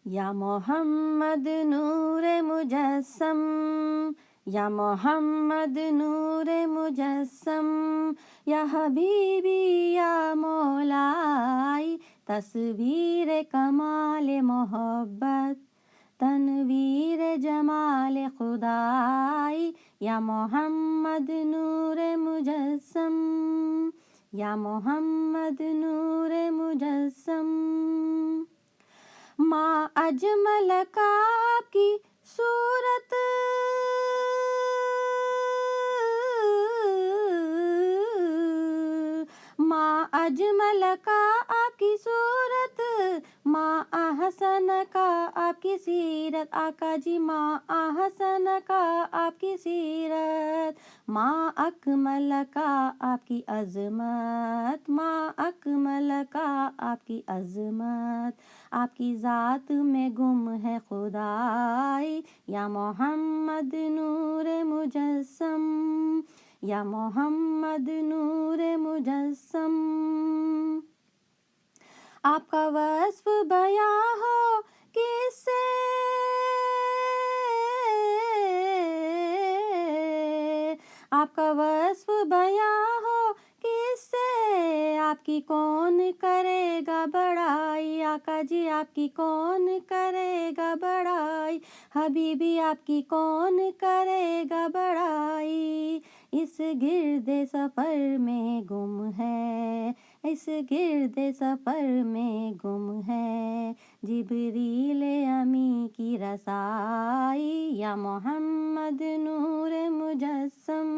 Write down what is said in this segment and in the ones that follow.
یا محمد نور مجسم، یا محمد نور مجسم، یا حبیبی یا مولائی تصویر کمال محبت، تنویر جمال خدائی، یا محمد نور مجسم، یا محمد نور مجسم۔ ما اجمل کا آپ کی صورت، ما اجمل کا آپ کی صورت، ما احسن کا آپ کی سیرت، آقا جی ما احسن کا آپ کی سیرت، ما اکمل کا آپ کی عظمت، ما اکمل کا آپ کی عظمت، آپ کی ذات میں گم ہے خدائی، یا محمد نور مجسم، یا محمد نور مجسم۔ آپ کا وصف بیاں ہو کس سے، آپ کا وصف بیاں ہو کس سے، آپ کی کون کرے گا بڑائی، آقا جی آپ کی کون کرے گا بڑائی، حبیبی آپ کی کون کرے گا بڑائی، اس گرد سفر میں گم ہے، اس گرد سفر میں گم ہے، جبریل امی کی رسائی، یا محمد نور مجسم،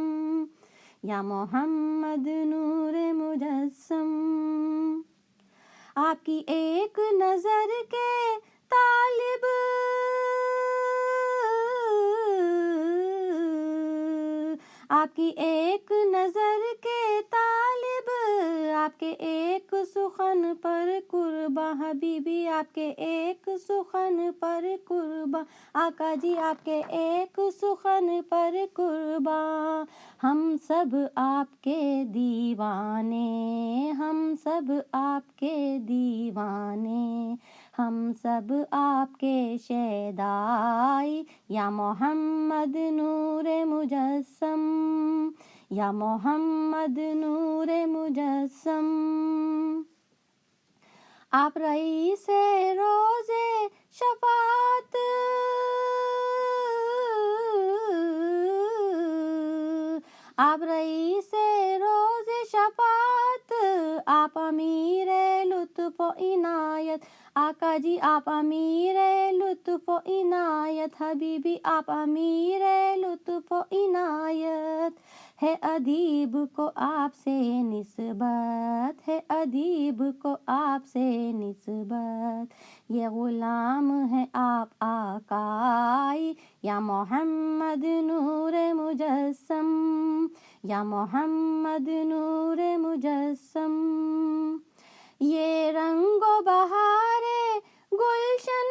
یا محمد نور مجسم۔ آپ کی ایک نظر کے طالب، آپ کی ایک نظر کے طالب، آپ کے ایک سخن پر قرباں، حبیبی آپ کے ایک سخن پر قرباں، آقا جی آپ کے ایک سخن پر قرباں، ہم سب آپ کے دیوانے، ہم سب آپ کے دیوانے، ہم سب آپ کے شیدائی، یا محمد نور مجسم، یا محمد نور مجسم۔ آپ رئیس روز شفاعت، آپ رئیس روز شفاعت، آپ امیر لطف و عنایت، آقا جی آپ امیر لطف و عنایت، حبیبی آپ امیر لطف و عنایت، ہے ادیب کو آپ سے نسبت، ہے ادیب کو آپ سے نسبت، یہ غلام ہے آپ آقائی، یا محمد نور مجسم، یا محمد نور مجسم۔ یہ رنگ و بہار گلشن،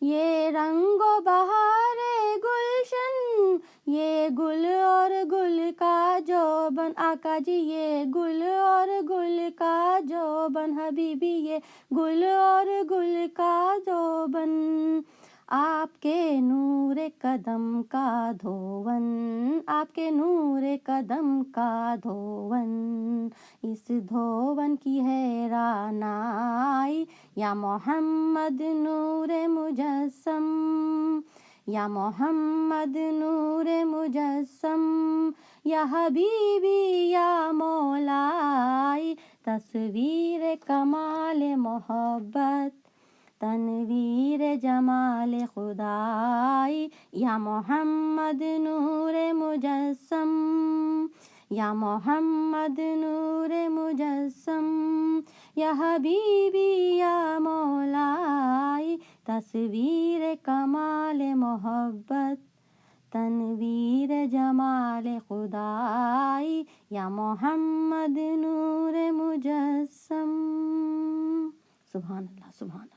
یہ رنگ و بہار گلشن، یہ گل اور گل کا جوبن، آقا جی یہ گل اور گل کا جوبن، حبیبی یہ گل اور گل کا جوبن، آپ کے نور قدم کا دھون، آپ کے نور قدم کا دھون، اس دھون کی ہے رعنائی، یا محمد نور مجسم، یا محمد نور مجسم، یا حبیبی یا مولائی تصویر کمال محبت، تنویر جمال خدائی، یا محمد نور مجسم، یا محمد نور مجسم، یا حبیبی یا مولائی تصویر کمال محبت، تنویر جمال خدائی، یا محمد نور مجسم۔ سبحان اللہ، سبحان اللہ۔